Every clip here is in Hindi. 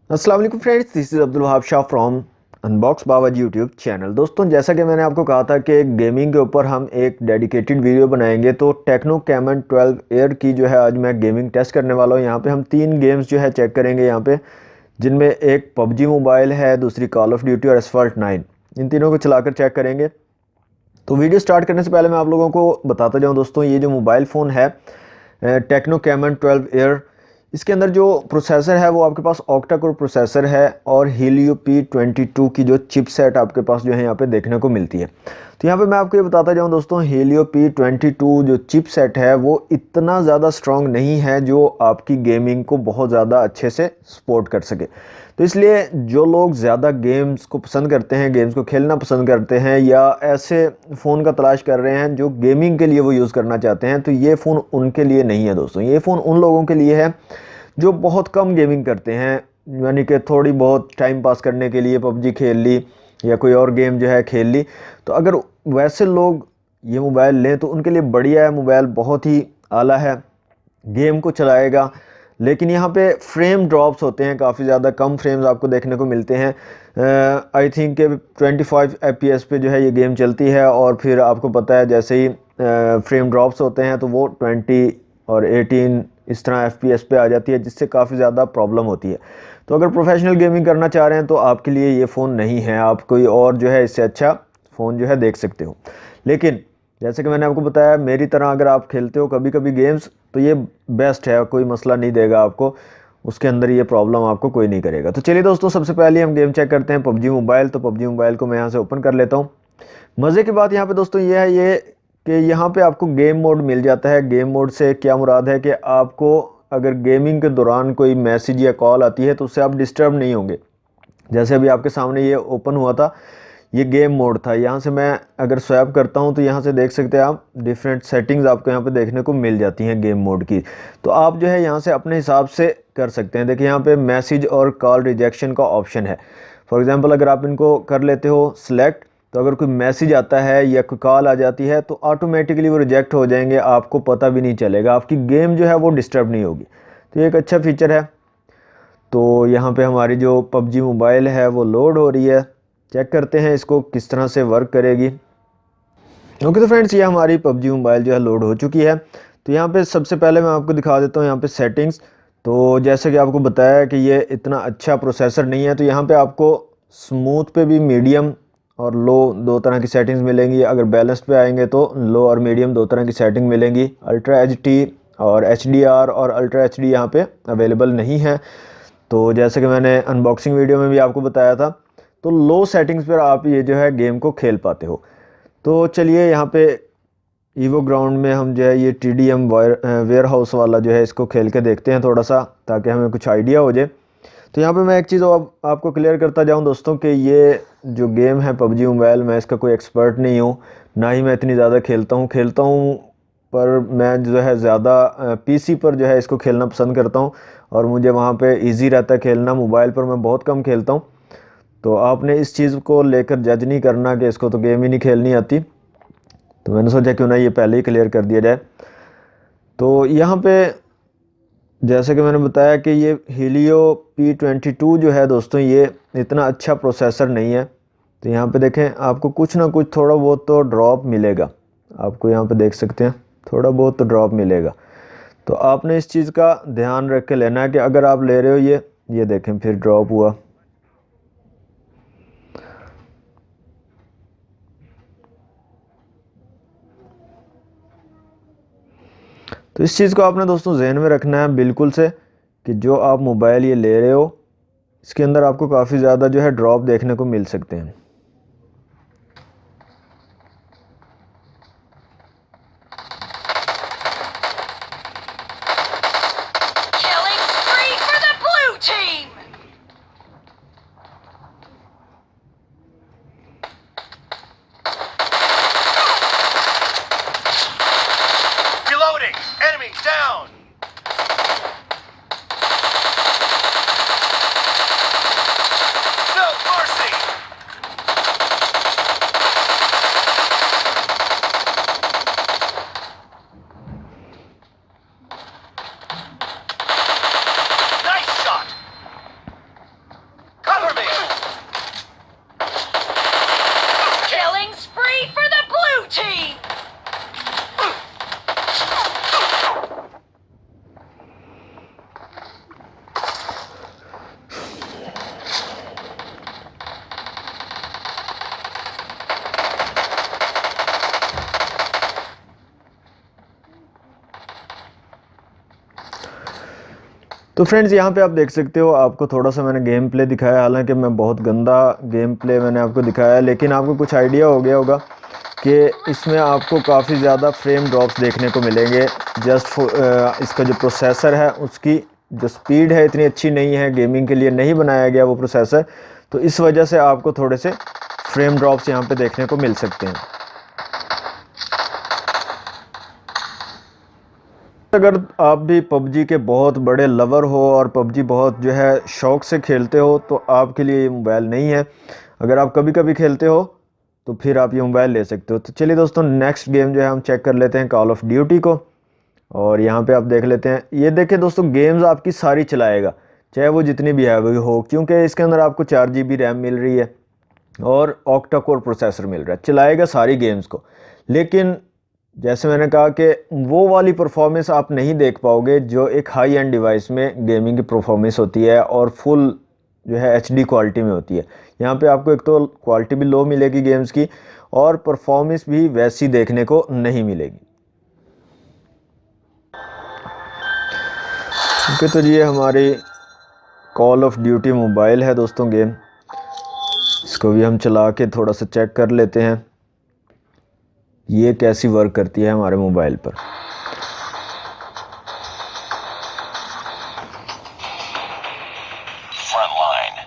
अस्सलाम वालेकुम friends, this is Abdul Wahab Shah from unbox Babaji YouTube channel. दोस्तों, जैसा कि मैंने आपको कहा था कि गेमिंग के ऊपर हम एक डेडिकेटेड वीडियो बनाएंगे, तो टेक्नो कैमन 12 एयर की जो है आज मैं गेमिंग टेस्ट करने वाला हूँ। यहाँ पे हम 3 गेम्स जो है चेक करेंगे यहाँ पे, जिनमें एक पबजी मोबाइल है, दूसरी कॉल ऑफ ड्यूटी और एसफॉल्ट 9। इन तीनों को चलाकर चेक करेंगे। तो वीडियो स्टार्ट करने से पहले मैं आप लोगों को बताता जाऊँ दोस्तों, ये जो मोबाइल फ़ोन है टेक्नो कैमन 12 एयर, इसके अंदर जो प्रोसेसर है वो आपके पास ऑक्टा कोर प्रोसेसर है और हीलियो P22 की जो चिपसेट आपके पास जो है यहाँ पे देखने को मिलती है। तो यहाँ पे मैं आपको ये बताता जाऊँ दोस्तों, हीलियो P22 जो चिपसेट है वो इतना ज़्यादा स्ट्रॉन्ग नहीं है जो आपकी गेमिंग को बहुत ज़्यादा अच्छे से सपोर्ट कर सके। तो इसलिए जो लोग ज़्यादा गेम्स को पसंद करते हैं, गेम्स को खेलना पसंद करते हैं, या ऐसे फ़ोन का तलाश कर रहे हैं जो गेमिंग के लिए वो यूज़ करना चाहते हैं, तो ये फ़ोन उनके लिए नहीं है दोस्तों। ये फ़ोन उन लोगों के लिए है जो बहुत कम गेमिंग करते हैं, यानी कि थोड़ी बहुत टाइम पास करने के लिए पबजी खेल ली या कोई और गेम जो है खेल ली। तो अगर वैसे लोग ये मोबाइल लें तो उनके लिए बढ़िया है। मोबाइल बहुत ही आला है, गेम को चलाएगा। लेकिन यहाँ पे फ्रेम ड्रॉप्स होते हैं, काफ़ी ज़्यादा कम फ्रेम्स आपको देखने को मिलते हैं। आई थिंक के 25 FPS पे जो है ये गेम चलती है, और फिर आपको पता है जैसे ही फ्रेम ड्रॉप्स होते हैं तो वो 20 और 18 इस तरह FPS पे आ जाती है, जिससे काफ़ी ज़्यादा प्रॉब्लम होती है। तो अगर प्रोफेशनल गेमिंग करना चाह रहे हैं तो आपके लिए ये फ़ोन नहीं है, आप कोई और जो है इससे अच्छा फ़ोन जो है देख सकते हो। लेकिन जैसे कि मैंने आपको बताया, मेरी तरह अगर आप खेलते हो कभी कभी गेम्स, तो ये बेस्ट है, कोई मसला नहीं देगा आपको, उसके अंदर ये प्रॉब्लम आपको कोई नहीं करेगा। तो चलिए दोस्तों, सबसे पहले हम गेम चेक करते हैं पबजी मोबाइल। तो पबजी मोबाइल को मैं यहाँ से ओपन कर लेता हूँ। मज़े की बात यहाँ पे दोस्तों ये है कि यहाँ पे आपको गेम मोड मिल जाता है। गेम मोड से क्या मुराद है कि आपको अगर गेमिंग के दौरान कोई मैसेज या कॉल आती है तो उससे आप डिस्टर्ब नहीं होंगे। जैसे अभी आपके सामने ये ओपन हुआ था, ये गेम मोड था। यहाँ से मैं अगर स्वैप करता हूँ तो यहाँ से देख सकते हैं आप, डिफरेंट सेटिंग्स आपको यहाँ पे देखने को मिल जाती हैं गेम मोड की। तो आप जो है यहाँ से अपने हिसाब से कर सकते हैं। देखिए यहाँ पे मैसेज और कॉल रिजेक्शन का ऑप्शन है। फॉर एग्जांपल अगर आप इनको कर लेते हो सिलेक्ट, तो अगर कोई मैसेज आता है या कोई कॉल आ जाती है तो ऑटोमेटिकली वो रिजेक्ट हो जाएंगे, आपको पता भी नहीं चलेगा, आपकी गेम जो है वो डिस्टर्ब नहीं होगी। तो ये एक अच्छा फीचर है। तो यहाँ पे हमारी जो पबजी मोबाइल है वो लोड हो रही है। चेक करते हैं इसको किस तरह से वर्क करेगी। ओके, तो फ्रेंड्स ये हमारी पबजी मोबाइल जो है लोड हो चुकी है। तो यहाँ पे सबसे पहले मैं आपको दिखा देता हूँ यहाँ पे सेटिंग्स। तो जैसे कि आपको बताया कि ये इतना अच्छा प्रोसेसर नहीं है, तो यहाँ पे आपको स्मूथ पे भी मीडियम और लो दो तरह की सेटिंग्स मिलेंगी। अगर बैलेंस पे आएंगे तो लो और मीडियम दो तरह की सेटिंग मिलेंगी। अल्ट्रा HD और HDR और अल्ट्रा HD यहाँ पे अवेलेबल नहीं है। तो जैसे कि मैंने अनबॉक्सिंग वीडियो में भी आपको बताया था, तो लो सेटिंग्स पर आप ये जो है गेम को खेल पाते हो। तो चलिए यहाँ पे ईवो ग्राउंड में हम जो है ये TDM वेयर हाउस वाला जो है इसको खेल के देखते हैं थोड़ा सा, ताकि हमें कुछ आइडिया हो जाए। तो यहाँ पे मैं एक चीज़ आपको क्लियर करता जाऊँ दोस्तों, कि ये जो गेम है पबजी मोबाइल, मैं इसका कोई एक्सपर्ट नहीं हूँ, ना ही मैं इतनी ज़्यादा खेलता हूँ, पर मैं जो है ज़्यादा PC पर जो है इसको खेलना पसंद करता हूँ, और मुझे वहाँ पे इजी रहता है खेलना। मोबाइल पर मैं बहुत कम खेलता हूँ। तो आपने इस चीज़ को लेकर जज नहीं करना कि इसको तो गेम ही नहीं खेलनी आती। तो मैंने सोचा क्यों ना ये पहले ही क्लियर कर दिया जाए। तो यहाँ पे जैसे कि मैंने बताया कि ये हीलियो P22 जो है दोस्तों, ये इतना अच्छा प्रोसेसर नहीं है। तो यहाँ पे देखें, आपको कुछ ना कुछ थोड़ा बहुत तो ड्रॉप मिलेगा। आपको यहाँ पे देख सकते हैं थोड़ा बहुत तो ड्रॉप मिलेगा। तो आपने इस चीज़ का ध्यान रख के लेना है कि अगर आप ले रहे हो ये देखें फिर ड्रॉप हुआ। तो इस चीज़ को आपने दोस्तों जहन में रखना है बिल्कुल से, कि जो आप मोबाइल ये ले रहे हो इसके अंदर आपको काफ़ी ज़्यादा जो है ड्रॉप देखने को मिल सकते हैं। Killing spree for the blue team! Reloading! Enemy down! No mercy! तो फ्रेंड्स यहाँ पे आप देख सकते हो, आपको थोड़ा सा मैंने गेम प्ले दिखाया, हालांकि मैं बहुत गंदा गेम प्ले मैंने आपको दिखाया है, लेकिन आपको कुछ आइडिया हो गया होगा कि इसमें आपको काफ़ी ज़्यादा फ्रेम ड्रॉप्स देखने को मिलेंगे। इसका जो प्रोसेसर है उसकी जो स्पीड है इतनी अच्छी नहीं है, गेमिंग के लिए नहीं बनाया गया वो प्रोसेसर, तो इस वजह से आपको थोड़े से फ्रेम ड्रॉप्स यहाँ पे देखने को मिल सकते हैं। अगर आप भी पबजी के बहुत बड़े लवर हो और पबजी बहुत जो है शौक़ से खेलते हो तो आपके लिए ये मोबाइल नहीं है। अगर आप कभी कभी खेलते हो तो फिर आप ये मोबाइल ले सकते हो। तो चलिए दोस्तों, नेक्स्ट गेम जो है हम चेक कर लेते हैं कॉल ऑफ ड्यूटी को, और यहाँ पे आप देख लेते हैं। ये देखिए दोस्तों, गेम्स आपकी सारी चलाएगा, चाहे वो जितनी भी है वो हो, क्योंकि इसके अंदर आपको 4 GB रैम मिल रही है और ऑक्टा कोर प्रोसेसर मिल रहा है, चलाएगा सारी गेम्स को। लेकिन जैसे मैंने कहा कि वो वाली परफॉर्मेंस आप नहीं देख पाओगे जो एक हाई एंड डिवाइस में गेमिंग की परफॉर्मेंस होती है और फुल जो है HD क्वालिटी में होती है। यहाँ पे आपको एक तो क्वालिटी भी लो मिलेगी गेम्स की और परफॉर्मेंस भी वैसी देखने को नहीं मिलेगी। ओके, तो ये हमारी कॉल ऑफ ड्यूटी मोबाइल है दोस्तों गेम, इसको भी हम चला के थोड़ा सा चेक कर लेते हैं ये कैसी वर्क करती है हमारे मोबाइल पर। Frontline.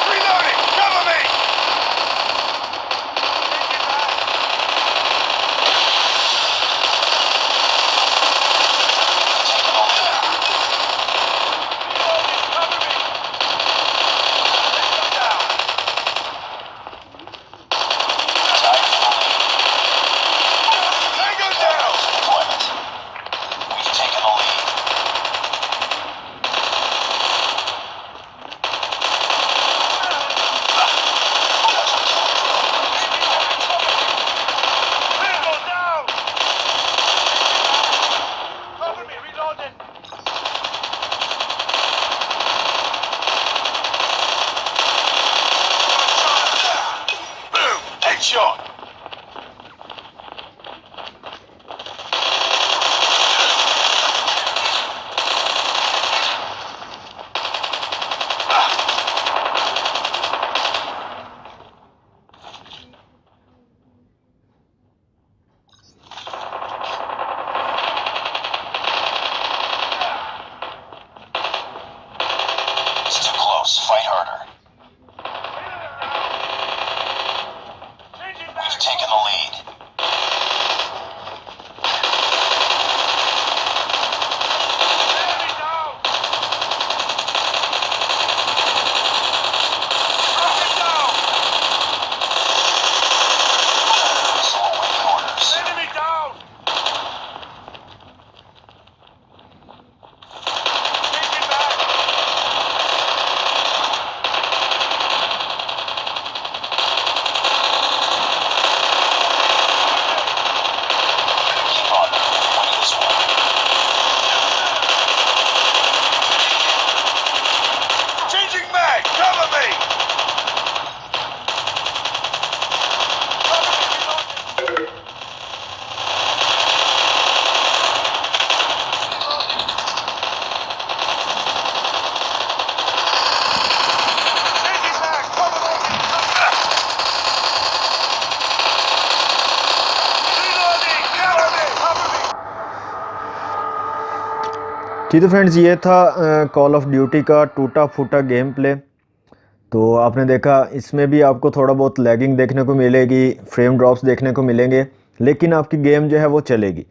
Reloading! Cover me! Tango down! We've taken the lead. Tango down! Cover me, reloading! Boom! Headshot! It's too close. Fight harder. We've taken the lead. Missile awaiting orders. Enemy down! Taking back! Keep on them. We're winning this one. Changing mag! Cover me! Cover me, reloading! Changing mag! Cover me! Reloading! Cover me! Cover me! ठीक है फ्रेंड्स, ये था कॉल ऑफ ड्यूटी का टूटा फूटा गेम प्ले। तो आपने देखा इसमें भी आपको थोड़ा बहुत लैगिंग देखने को मिलेगी, फ्रेम ड्रॉप्स देखने को मिलेंगे, लेकिन आपकी गेम जो है वो चलेगी।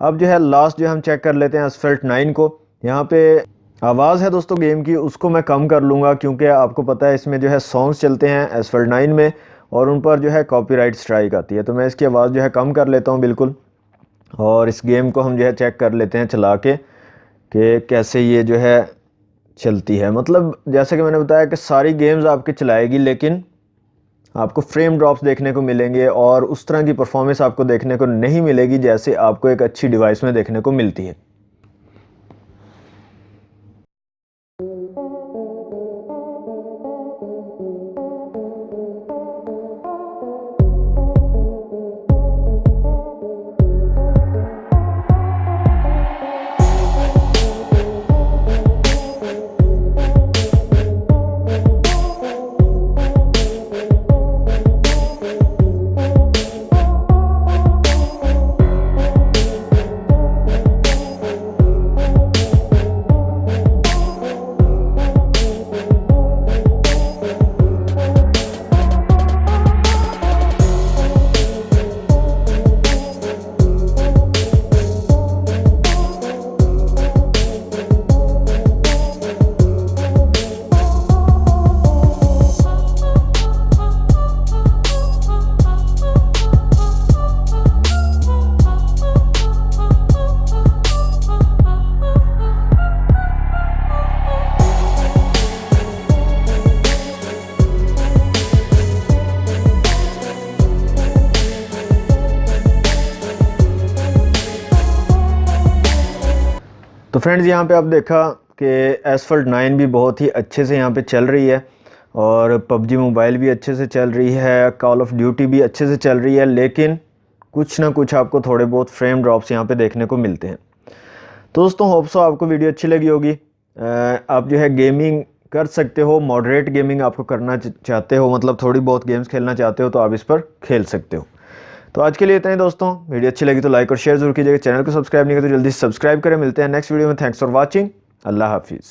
अब जो है लास्ट जो हम चेक कर लेते हैं एसफल्ट 9 को। यहाँ पे आवाज़ है दोस्तों गेम की, उसको मैं कम कर लूँगा क्योंकि आपको पता है इसमें जो है सॉन्ग्स चलते हैं एसफल्ट 9 में और उन पर जो है कॉपीराइट स्ट्राइक आती है, तो मैं इसकी आवाज़ जो है कम कर लेता हूँ बिल्कुल। और इस गेम को हम जो है चेक कर लेते हैं चला के कि कैसे ये जो है चलती है। मतलब जैसे कि मैंने बताया कि सारी गेम्स आपके चलाएगी, लेकिन आपको फ्रेम ड्रॉप्स देखने को मिलेंगे और उस तरह की परफॉर्मेंस आपको देखने को नहीं मिलेगी जैसे आपको एक अच्छी डिवाइस में देखने को मिलती है। तो फ्रेंड्स यहाँ पे आप देखा कि एसफल्ट 9 भी बहुत ही अच्छे से यहाँ पे चल रही है और पबजी मोबाइल भी अच्छे से चल रही है, कॉल ऑफ ड्यूटी भी अच्छे से चल रही है, लेकिन कुछ ना कुछ आपको थोड़े बहुत फ्रेम ड्रॉप्स यहाँ पे देखने को मिलते हैं। तो दोस्तों होप सो आपको वीडियो अच्छी लगी होगी। आप जो है गेमिंग कर सकते हो, मॉडरेट गेमिंग आपको करना चाहते हो, मतलब थोड़ी बहुत गेम्स खेलना चाहते हो तो आप इस पर खेल सकते हो। तो आज के लिए इतना ही दोस्तों, वीडियो अच्छी लगी तो लाइक और शेयर जरूर कीजिएगा, चैनल को सब्सक्राइब नहीं किया तो जल्दी सब्सक्राइब करें। मिलते हैं नेक्स्ट वीडियो में। Thanks for watching. अल्लाह हाफिज़।